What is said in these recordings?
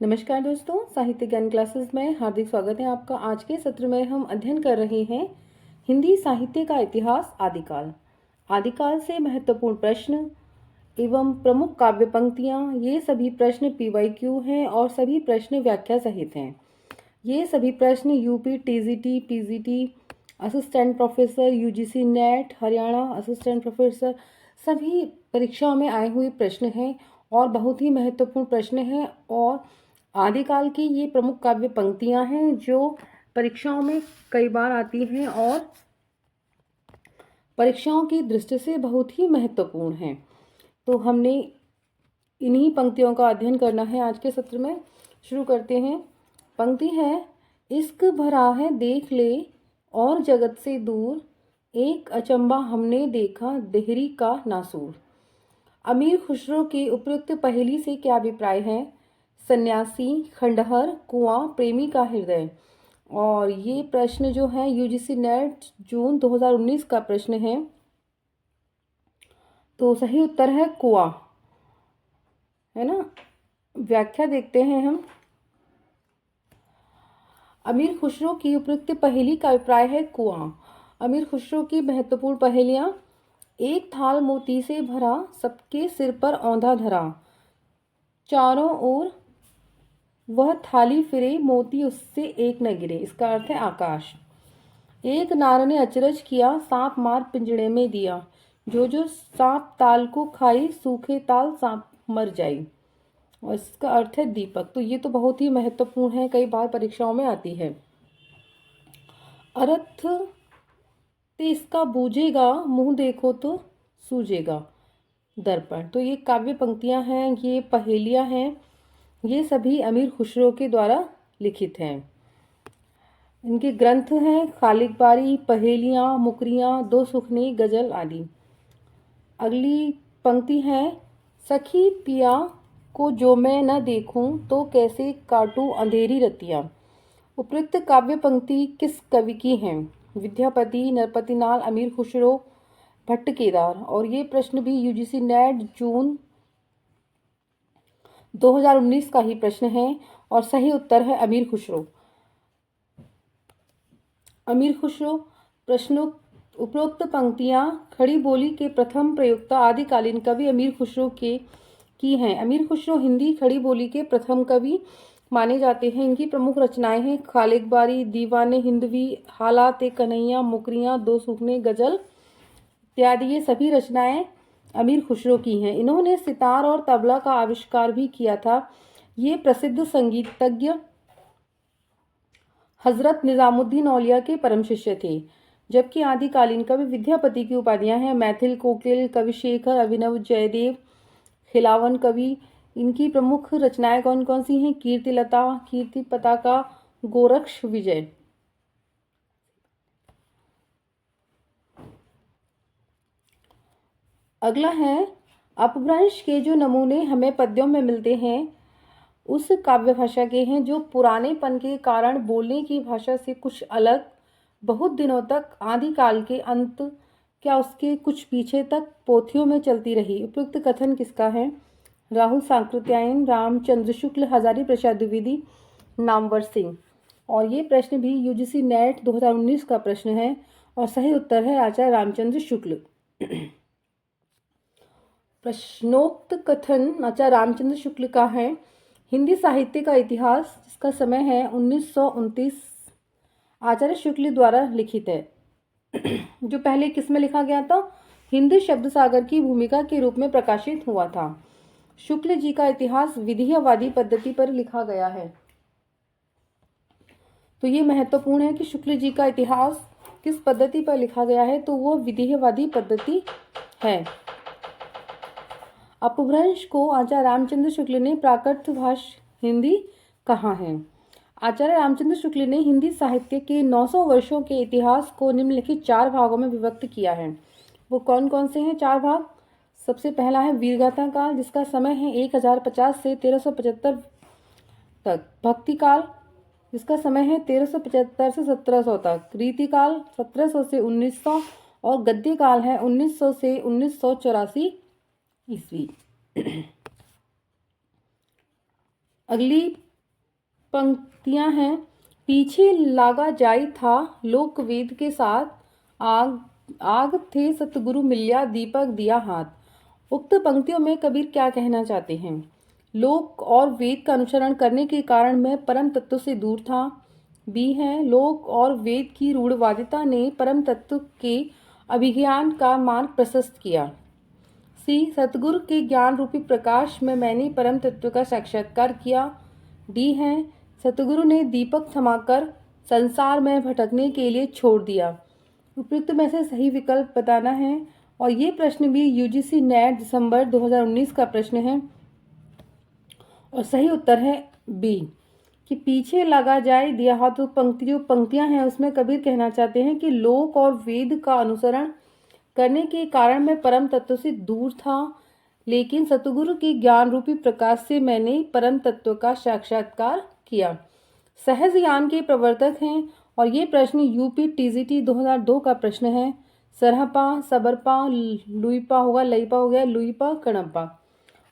नमस्कार दोस्तों, साहित्य ज्ञान क्लासेस में हार्दिक स्वागत है आपका। आज के सत्र में हम अध्ययन कर रहे हैं हिंदी साहित्य का इतिहास आदिकाल। आदिकाल से महत्वपूर्ण प्रश्न एवं प्रमुख काव्य पंक्तियाँ, ये सभी प्रश्न PYQ हैं और सभी प्रश्न व्याख्या सहित हैं। ये सभी प्रश्न UP, TGT, PGT, assistant professor, UGC net, Haryana assistant professor सभी परीक्षाओं में आए हुए प्रश्न हैं और बहुत ही महत्वपूर्ण प्रश्न हैं। और आदिकाल की ये प्रमुख काव्य पंक्तियां हैं जो परीक्षाओं में कई बार आती हैं और परीक्षाओं की दृष्टि से बहुत ही महत्वपूर्ण हैं। तो हमने इन्हीं पंक्तियों का अध्ययन करना है आज के सत्र में। शुरू करते हैं। पंक्ति है, इश्क भरा है देख ले और जगत से दूर, एक अचंबा हमने देखा देहरी का नासूर। अमीर खुसरो की उपयुक्त पहेली से क्या अभिप्राय है? सन्यासी, खंडहर, कुआं, प्रेमी का हृदय। और ये प्रश्न जो है UGC नेट जून 2019 का प्रश्न है। तो सही उत्तर है कुआं, है ना। व्याख्या देखते हैं हम। अमीर खुसरो की उपयुक्त पहेली का अभिप्राय है कुआं। अमीर खुसरो की महत्वपूर्ण पहेलियां, एक थाल मोती से भरा, सबके सिर पर औंधा धरा, चारों ओर वह थाली फिरे, मोती उससे एक न गिरे। इसका अर्थ है आकाश। एक नार ने अचरज किया, सांप मार पिंजड़े में दिया, जो जो सांप ताल को खाई, सूखे ताल सांप मर जाई। और इसका अर्थ है दीपक। तो ये तो बहुत ही महत्वपूर्ण है, कई बार परीक्षाओं में आती है। अर्थ ते इसका बूझेगा, मुंह देखो तो सूझेगा दर्पण। तो ये काव्य पंक्तियां हैं, ये पहेलियां हैं, ये सभी अमीर खुसरो के द्वारा लिखित हैं। इनके ग्रंथ हैं खालिक बारी, पहेलियां, मुकरियां, दो सुखनी, गजल आदि। अगली पंक्ति है, सखी पिया को जो मैं न देखूं, तो कैसे काटूं अंधेरी रतियां। उपयुक्त काव्य पंक्ति किस कवि की हैं? विद्यापति, नरपतिनाल, अमीर खुसरो, भट्ट केदार। और ये प्रश्न भी UGC नेट जून 2019 का ही प्रश्न है और सही उत्तर है अमीर खुसरो। अमीर खुसरो प्रश्नों उपरोक्त पंक्तियां खड़ी बोली के प्रथम प्रयोक्ता आदिकालीन कवि अमीर खुसरो की हैं। अमीर खुसरो हिंदी खड़ी बोली के प्रथम कवि माने जाते हैं। इनकी प्रमुख रचनाएं हैं खालिक बारी, दीवाने हिंदवी, हालात कन्हैया, मुकरियां, दो सुखने, गजल इत्यादि। ये सभी रचनाएं अमीर खुसरो की हैं। इन्होंने सितार और तबला का आविष्कार भी किया था। ये प्रसिद्ध संगीतज्ञ हजरत निजामुद्दीन औलिया के परम शिष्य थे। जबकि आदिकालीन कवि विद्यापति की उपाधियां हैं मैथिल कोकिल, कविशेखर, अभिनव जयदेव, खिलावन कवि। इनकी प्रमुख रचनाएं कौन कौन सी हैं? कीर्तिलता, कीर्ति पताका, गोरक्ष विजय। अगला है, अपभ्रंश के जो नमूने हमें पद्यों में मिलते हैं उस काव्य भाषा के हैं जो पुरानेपन के कारण बोलने की भाषा से कुछ अलग, बहुत दिनों तक आदिकाल के अंत क्या उसके कुछ पीछे तक पोथियों में चलती रही। उपयुक्त कथन किसका है? राहुल सांकृत्यायन, रामचंद्र शुक्ल, हजारी प्रसाद द्विवेदी, नामवर सिंह। और ये प्रश्न भी UGC नेट 2019 का प्रश्न है और सही उत्तर है आचार्य रामचंद्र शुक्ल। प्रश्नोक्त कथन आचार्य रामचंद्र शुक्ल का है। हिंदी साहित्य का इतिहास, जिसका समय है 1929, आचार्य शुक्ल द्वारा लिखित है। जो पहले किस में लिखा गया था? हिंदी शब्द सागर की भूमिका के रूप में प्रकाशित हुआ था। शुक्ल जी का इतिहास विधेयवादी पद्धति पर लिखा गया है। तो ये महत्वपूर्ण है कि शुक्ल जी का इतिहास किस पद्धति पर लिखा गया है, तो वो विधेयवादी पद्धति है। अपभ्रंश को आचार्य रामचंद्र शुक्ल ने प्राकृत भाषा हिंदी कहा है। आचार्य रामचंद्र शुक्ल ने हिंदी साहित्य के 900 वर्षों के इतिहास को निम्नलिखित 4 भागों में विभक्त किया है। वो कौन कौन से हैं 4 भाग? सबसे पहला है वीरगाथा काल, जिसका समय है 1050 से 1375 तक। भक्ति काल, जिसका समय है 1375 से 1700 तक। रीतिकाल 1700 से 1900 और गद्य काल है 1900 से 1984 ईस्वी। अगली पंक्तियां हैं। पीछे लागा जाई था लोक वेद के साथ, आग आग थे सतगुरु मिल्या दीपक दिया हाथ। उक्त पंक्तियों में कबीर क्या कहना चाहते हैं? लोक और वेद का अनुसरण करने के कारण मैं परम तत्व से दूर था। बी है, लोक और वेद की रूढ़वादिता ने परम तत्व के अभिज्ञान का मार्ग प्रशस्त किया। सी, सतगुरु के ज्ञान रूपी प्रकाश में मैंने परम तत्व का साक्षात्कार किया। डी है, सतगुरु ने दीपक थमाकर संसार में भटकने के लिए छोड़ दिया। उपयुक्त में से सही विकल्प बताना है। और ये प्रश्न भी यूजीसी नेट दिसंबर 2019 का प्रश्न है और सही उत्तर है बी, कि पीछे लगा जाए दिया हाथ। तो जो पंक्तियां हैं उसमें कबीर कहना चाहते हैं कि लोक और वेद का अनुसरण करने के कारण मैं परम तत्व से दूर था, लेकिन सतगुरु की ज्ञान रूपी प्रकाश से मैंने परम तत्व का साक्षात्कार किया। सहज ज्ञान के प्रवर्तक हैं और ये प्रश्न यूपी टीजीटी 2002 का प्रश्न है। सरहपा, सबरपा, लुईपा होगा, लईपा हो गया, लुईपा, कणप्पा।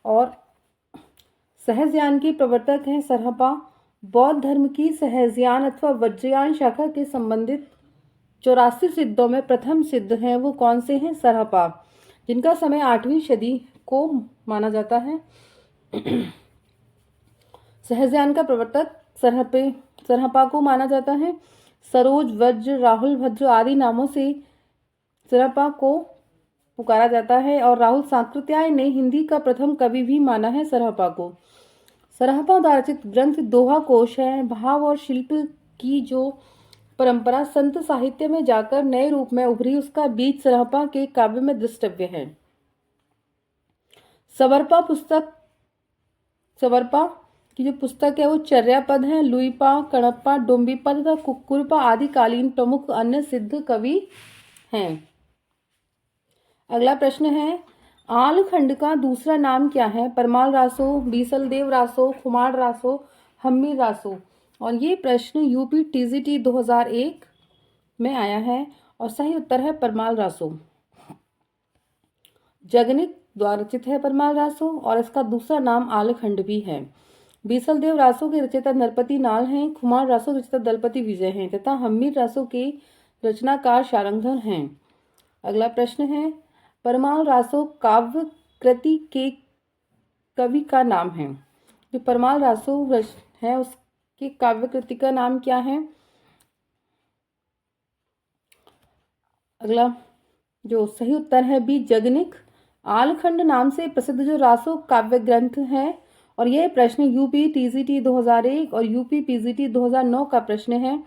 और सहज ज्ञान के प्रवर्तक हैं सरहपा। बौद्ध धर्म की सहजयान अथवा वज्रयान शाखा के संबंधित 84 सिद्धों में प्रथम सिद्ध हैं वो कौन से हैं? सरहपा, जिनका समय 8वीं सदी को माना जाता है। सहजयान का प्रवर्तक सरहपा को माना जाता है। सरोज, वज्र, राहुल, भद्र आदि नामों से सरहपा को पुकारा जाता है और राहुल सांकृत्याय ने हिंदी का प्रथम कवि भी माना है सरहपा को। सरहपा द्वारा रचित ग्रंथ दोहा कोश है। भाव और शिल्प की जो परंपरा संत साहित्य में जाकर नए रूप में उभरी, उसका बीज सरहपा के काव्य में दृष्टव्य है। सबरपा की जो पुस्तक है वो चर्यापद है। लुईपा, कणप्पा, डोंबीपा तथा कुक्कुरपा आदि कालीन प्रमुख अन्य सिद्ध कवि हैं। अगला प्रश्न है, आलखंड का दूसरा नाम क्या है? परमाल रासो, बीसलदेव रासो, खुमार रासो, हम्मीर रासो। और ये प्रश्न यूपी टीजीटी 2001 में आया है और सही उत्तर है परमाल रासो। जगनिक द्वारा रचित है परमाल रासो और इसका दूसरा नाम आलखंड भी है। बीसलदेव रासो के रचयिता नरपति नाल हैं। खुमार रासो के रचयिता दलपति विजय हैं तथा हम्मीर रासो के रचनाकार शारंगधर हैं। अगला प्रश्न है, परमाल रासो काव्य कृति के कवि का नाम है। जो परमाल रासो है उसके काव्य कृति का नाम क्या है? अगला जो सही उत्तर है बी, जगनिक। आलखंड नाम से प्रसिद्ध जो रासो काव्य ग्रंथ है और यह प्रश्न यूपी टीजीटी 2001 और यूपी पीजीटी 2009 का प्रश्न है।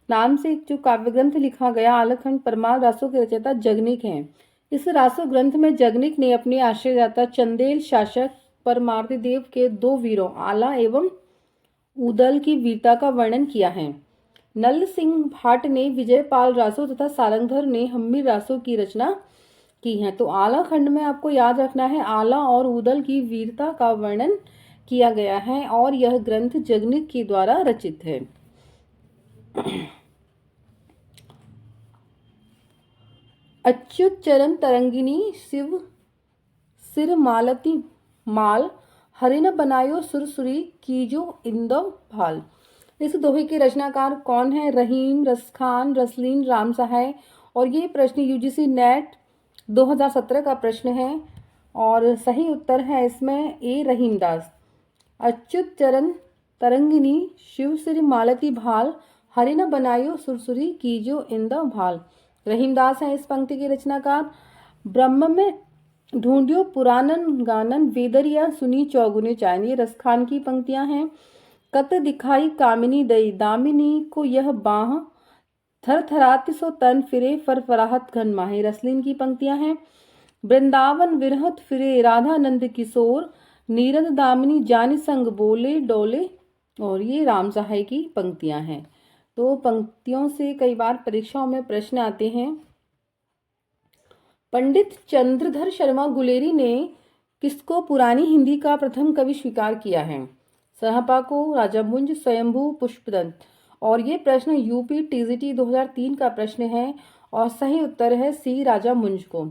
नाम से जो काव्य ग्रंथ लिखा गया आलखंड परमाल रासो के रचयिता जगनिक हैं। इस रासो ग्रंथ में जगनिक ने अपने आश्रयदाता चंदेल शासक परमार्थिदेव के 2 वीरों आला एवं उदल की वीरता का वर्णन किया है। नल सिंह भाट ने विजयपाल रासो तथा सारंगधर ने हम्मीर रासो की रचना की है। तो आला खंड में आपको याद रखना है आला और उदल की वीरता का वर्णन किया गया है और यह ग्रंथ जगनिक के द्वारा रचित है। अच्युत चरण तरंगिनी शिव सिर मालती माल, हरिन बनायो सुरसुरी कीजो इंदव भाल। इस दोहे के रचनाकार कौन है? रहीम, रसखान, रसलीन, राम सहाय। और ये प्रश्न यूजीसी नेट 2017 का प्रश्न है और सही उत्तर है इसमें ए, रहीमदास। अच्युत चरण तरंगिनी शिव सिर मालती भाल, हरिन बनायो सुरसुरी कीजो इंदव भाल। रहीमदास है इस पंक्ति के रचनाकार। ब्रह्म में ढूंढियो पुरानन गानन, वेदरिया सुनी चौगुने चायन। ये रसखान की पंक्तियां हैं। कत दिखाई कामिनी दई, दामिनी को यह बाह, थर थराति सो तन फिरे, फरफराहत घन माहे। रसलीन की पंक्तियां हैं। वृंदावन विरहत फिरे, राधानंद किशोर, नीरद दामिनी जानि संग बोले डोले। और ये राम सहाय की पंक्तियां हैं। तो पंक्तियों से कई बार परीक्षाओं में प्रश्न आते हैं। पंडित चंद्रधर शर्मा गुलेरी ने किसको पुरानी हिंदी का प्रथम कवि स्वीकार किया है? सरहपा को, राजामुंज, स्वयंभू, पुष्पदंत। और ये प्रश्न यूपी टीजीटी 2003 का प्रश्न है और सही उत्तर है सी, राजामुंज को।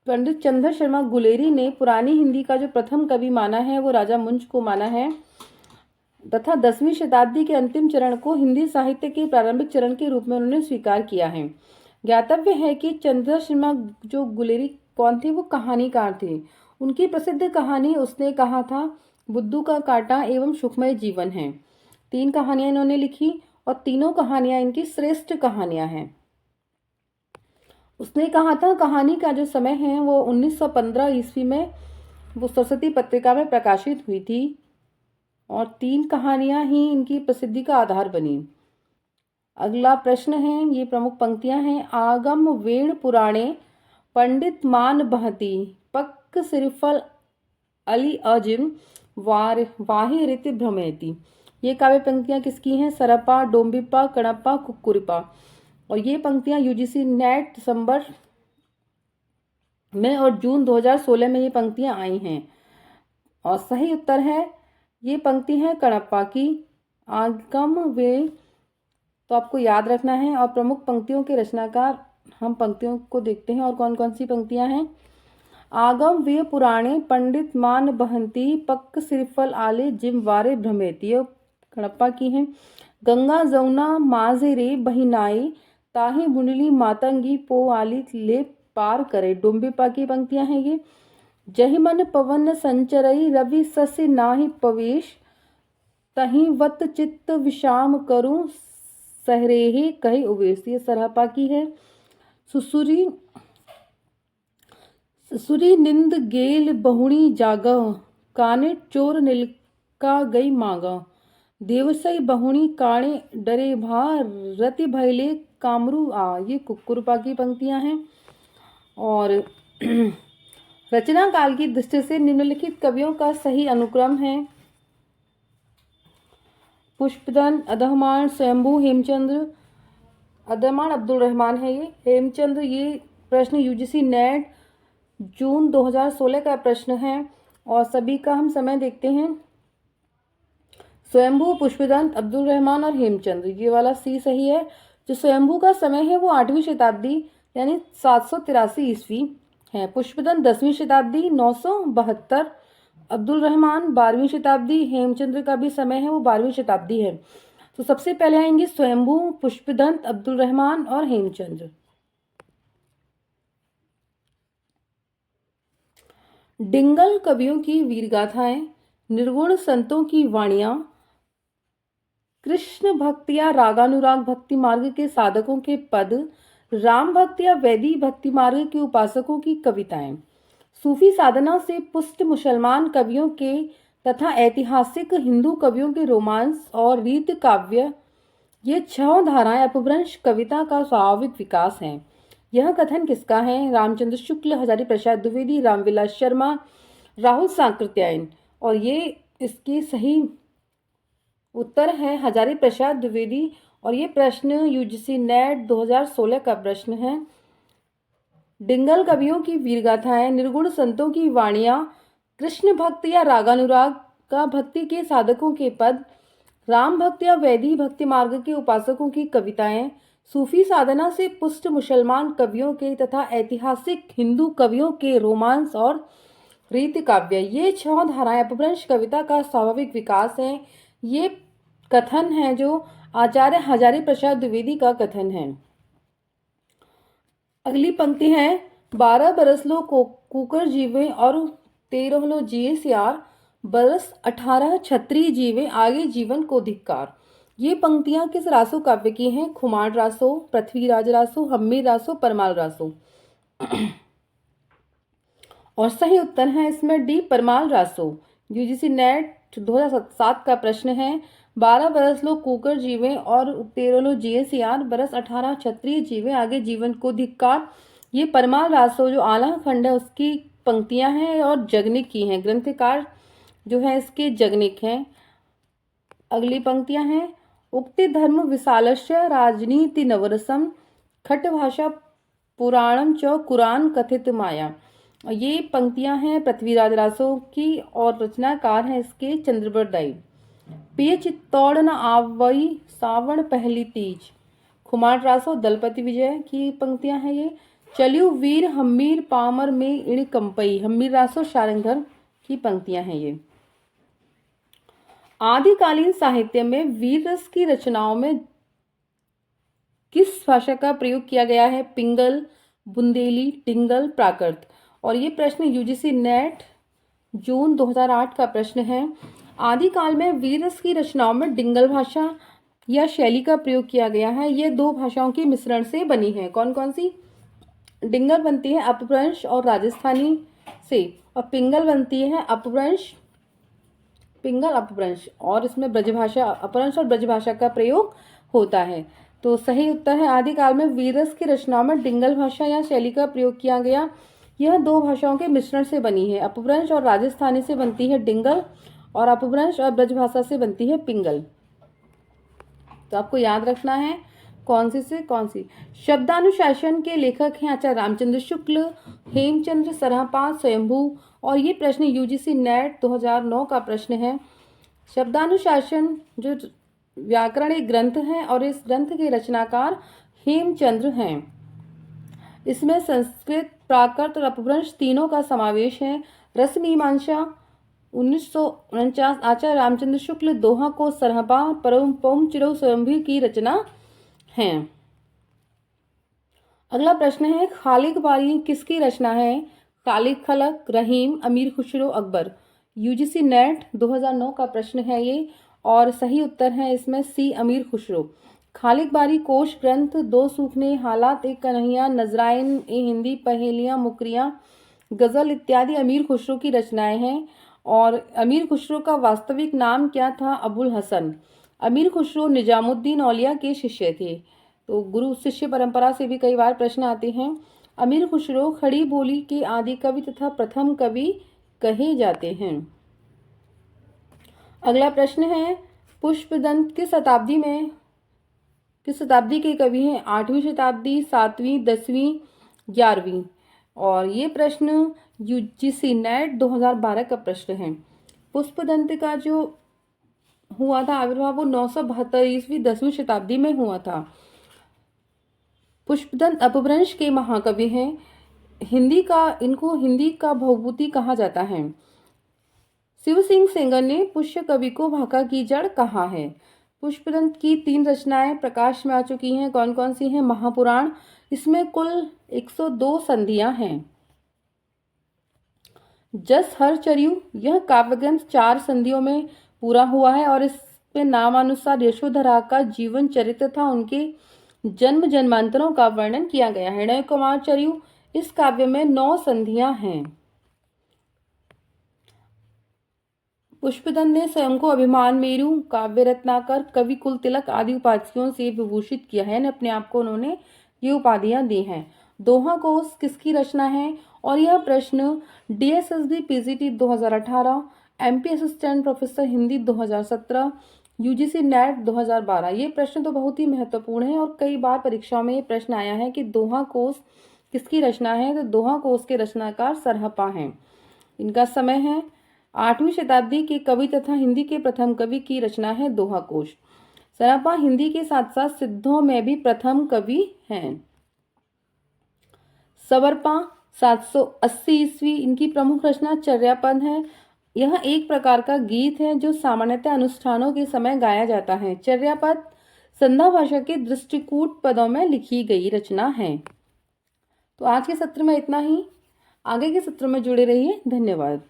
पंडित चंद्रधर शर्मा गुलेरी ने पुरानी हिंदी का जो प्रथम कवि माना है वो राजामुंज को माना है। तथा 10वीं शताब्दी के अंतिम चरण को हिंदी साहित्य के प्रारंभिक चरण के रूप में उन्होंने स्वीकार किया है। ज्ञातव्य है कि चंद्र शर्मा जो गुलेरी कौन थे, वो कहानीकार थे। उनकी प्रसिद्ध कहानी उसने कहा था बुद्धू का कांटा एवं सुखमय जीवन है। 3 कहानियां इन्होंने लिखी और तीनों कहानियां इनकी श्रेष्ठ कहानियां हैं। उसने कहा था कहानी का जो समय है वो 1915 ईस्वी में वो सरस्वती पत्रिका में प्रकाशित हुई थी और 3 कहानियां ही इनकी प्रसिद्धि का आधार बनी। अगला प्रश्न है, ये प्रमुख पंक्तियां हैं। आगम वेण पुराणे पंडित मान बहती पक्क सिरफल अली अजिम वाहि रीति भ्रमेति। ये काव्य पंक्तियां किसकी हैं? सरपा, डोंबिप्पा, कणप्पा, कुक्कुरिपा। और ये पंक्तियां यूजीसी नेट दिसंबर में और जून 2016 में ये पंक्तियां आई हैं। और सही उत्तर है, ये पंक्ति है कणप्पा की। आगम वे तो आपको याद रखना है। और प्रमुख पंक्तियों के रचनाकार, हम पंक्तियों को देखते हैं और कौन कौन सी पंक्तियां हैं। आगम वे पुराणे पंडित मान बहंती पक्क सिरफल आले जिम वारे भ्रमेती, कणप्पा की हैं। गंगा जमुना माझे रे बहिनाई ताही बुंडली मातंगी पो आली ले पार करे, डोंबिप्पा की पंक्तियां हैं ये। जहि मन पवन संचरई रवि सस्य नाहि पवेश तही वत चित्त विषाम करूं सहरेहि कही उवेश, ये सरहपा की है। सुसुरी सुरी निंद गेल बहुणी जागह काने चोर नीलका गई मांगा, देवसई बहुणी काणे डरे भा रति भैले कामरू आ, ये कुक्कुरपा की पंक्तियां हैं। और रचना काल की दृष्टि से निम्नलिखित कवियों का सही अनुक्रम है। पुष्पदन, अदहमान, स्वयंभू, हेमचंद्र। अदहमान अब्दुल रहमान है ये। हेमचंद्र, ये प्रश्न यूजीसी नेट जून 2016 का प्रश्न है। और सभी का हम समय देखते हैं। स्वयंभू, पुष्पदंत, अब्दुल रहमान और हेमचंद्र, ये वाला सी सही है। जो स्वयंभू का समय है वो 8वीं शताब्दी यानी 783 ईस्वी है। पुष्पदंत 10वीं शताब्दी 972, अब्दुल रहमान 12वीं शताब्दी, हेमचंद्र का भी समय है वो 12वीं शताब्दी है। तो सबसे पहले आएंगे स्वयंभू, पुष्पदंत, अब्दुल रहमान और हेमचंद्र। डिंगल कवियों की वीरगाथाएं, निर्गुण संतों की वाणियां, कृष्ण भक्त या रागानुराग भक्ति मार्ग के साधकों के पद, राम भक्त या वैदी भक्ति मार्ग के उपासकों की कविताएं, सूफी साधना से पुष्ट मुसलमान कवियों के तथा ऐतिहासिक हिंदू कवियों के रोमांस और रीत काव्य, ये 6 धाराएं अपभ्रंश कविता का स्वाभाविक विकास हैं। यह कथन किसका है? रामचंद्र शुक्ल, हजारी प्रसाद द्विवेदी, रामविलास शर्मा, राहुल सांकृत्यायन। और ये इसकी सही उत्तर है हजारी प्रसाद द्विवेदी। और ये प्रश्न यूजीसी नेट 2016 का प्रश्न है। डिंगल कवियों की वीरगाथाएं, निर्गुण संतों की वाणियां, कृष्ण भक्त या रागानुराग का भक्ति के साधकों के पद, राम भक्त या वैदी भक्ति मार्ग के उपासकों की कविताएं, सूफी साधना से पुष्ट मुसलमान कवियों के तथा ऐतिहासिक हिंदू कवियों के रोमांस और रीति काव्य, ये 6 धाराएं अपभ्रंश कविता का स्वाभाविक विकास है। ये कथन है जो आचार्य हजारी प्रसाद द्विवेदी का कथन है। अगली पंक्ति है, 12 बरस लो कुकर जीवे और 13 लो जिए सियार, बरस 18 छत्री जीवे आगे जीवन को धिक्कार। ये पंक्तियां किस रासो काव्य की हैं? खुमार रासो, पृथ्वीराज रासो, हम्मीर रासो, परमाल रासो। और सही उत्तर है इसमें D, Parmal Raso. UGC net 2007 का प्रश्न है। 12 बरस लो कुकर जीवे और 13 लो जिए सियार, बरस 18 क्षत्रिय जीवे आगे जीवन को धिक्कार। ये परमाल रासो जो आला खंड है उसकी पंक्तियां हैं और जगनिक की हैं। ग्रंथकार जो है इसके जगनिक हैं। अगली पंक्तियां हैं, उक्ति धर्म विशालस्य राजनीति नवरसम, खट भाषा पुराणम च कुरान कथित माया। ये पंक्तियां हैं पृथ्वीराज रासो की और रचनाकार हैं इसके चंद्रबरदाई। पिय चित्तौड़ न आवई सावण पहली तीज, खुमार रासो दलपति विजय की पंक्तियां हैं ये। चलियो वीर हम्मीर पामर में इण कंपई, हम्मीर रासो शारंगधर की पंक्तियां हैं ये। आदिकालीन साहित्य में वीर रस की रचनाओं में किस भाषा का प्रयोग किया गया है? पिंगल, बुंदेली, टिंगल, प्राकृत। और ये प्रश्न यूजीसी नेट जून 2008 का प्रश्न है। आदिकाल में वीर रस की रचनाओं में डिंगल भाषा या शैली का प्रयोग किया गया है। ये दो भाषाओं के मिश्रण से बनी है। कौन कौन सी? डिंगल बनती है अपभ्रंश और राजस्थानी से, और पिंगल बनती है अपभ्रंश, पिंगल अपभ्रंश, और इसमें ब्रजभाषा, अपभ्रंश और ब्रजभाषा का प्रयोग होता है। तो सही उत्तर है आदिकाल में वीररस की रचनाओं में डिंगल भाषा या शैली का प्रयोग किया गया। यह दो भाषाओं के मिश्रण से बनी है। अपभ्रंश और राजस्थानी से बनती है डिंगल, और अपभ्रंश और ब्रजभाषा से बनती है पिंगल। तो आपको याद रखना है कौन सी से कौन सी। शब्दानुशासन के लेखक हैं आचार्य रामचंद्र शुक्ल, हेमचंद्र सरहपा, स्वयंभू। और ये प्रश्न यूजीसी नेट 2009 का प्रश्न है। शब्दानुशासन जो व्याकरण एक ग्रंथ है और इस ग्रंथ के रचनाकार हेमचंद्र हैं। इसमें संस्कृत, प्राकृत और अपभ्रंश तीनों का समावेश है। रसमीमांसा 1949 आचार्य रामचंद्र शुक्ल, दोहा को सरहपा, परम चिरो स्वयंभू की रचना है। अगला प्रश्न है खालिक बारी किसकी रचना है? खालिक खलक, रहीम, अमीर खुसरो, अकबर। यूजीसी नेट 2009 का प्रश्न है ये, और सही उत्तर है इसमें सी, अमीर खुसरो। खालिक बारी कोश ग्रंथ, दो सूखने, हालात एक कन्हैया, नजराइन ए हिंदी, पहेलियां, मुकरियां, गजल इत्यादि अमीर खुसरो की रचनाएं हैं। और अमीर खुसरो का वास्तविक नाम क्या था? अबुल हसन। अमीर खुसरो निजामुद्दीन औलिया के शिष्य थे। तो गुरु शिष्य परंपरा से भी कई बार प्रश्न आते हैं। अमीर खुसरो खड़ी बोली के आदि कवि तथा प्रथम कवि कहे जाते हैं। अगला प्रश्न है पुष्पदंत किस शताब्दी के कवि हैं? 8वीं शताब्दी, 7वीं, 10वीं, 11वीं। और ये प्रश्न यूजीसी नेट 2012 का प्रश्न है। पुष्पदंत का जो हुआ था आविर्भाव वो 972 ईस्वी 10वीं शताब्दी में हुआ था। पुष्पदंत अपभ्रंश के महाकवि हैं। इनको हिंदी का भवभूति कहा जाता है। शिव सिंह सेंगर ने पुष्य कवि को भाका की जड़ कहा है। पुष्पदंत की 3 रचनाएं प्रकाश में आ चुकी हैं। कौन कौन सी हैं? महापुराण, इसमें कुल 102 संधियां हैं। जस हर चरयू, यह काव्यग्रंथ 4 संधियों में पूरा हुआ है और इसमें नामानुसार यशोधरा का जीवन चरित्र तथा उनके जन्म जन्मांतरों का वर्णन किया गया है। नय कुमार चरयू, इस काव्य में 9 संधियां हैं। पुष्पदंत ने स्वयं को अभिमान मेरु, काव्य रत्नाकर, कवि कुल तिलक आदि उपाधियों से विभूषित किया है। अपने आप को उन्होंने ये उपाधियां दी हैं। दोहा कोश किसकी रचना है? और यह प्रश्न DSSB PGT 2018, MP assistant professor Hindi 2017, UGC net 2012। ये प्रश्न तो बहुत ही महत्वपूर्ण है और कई बार परीक्षाओं में ये प्रश्न आया है कि दोहा कोश किसकी रचना है? तो दोहा कोश के रचनाकार सरहपा हैं। इनका समय है 8वीं शताब्दी के कवि तथा हिंदी के प्रथम कवि की रचना है दोहा कोश। सरहपा हिंदी के साथ साथ सिद्धों में भी प्रथम कवि हैं। सवरपा 780 ईस्वी, इनकी प्रमुख रचना चर्यापद है। यह एक प्रकार का गीत है जो सामान्यतः अनुष्ठानों के समय गाया जाता है। चर्यापद संध्या भाषा के दृष्टिकूट पदों में लिखी गई रचना है। तो आज के सत्र में इतना ही। आगे के सत्र में जुड़े रहिए। धन्यवाद।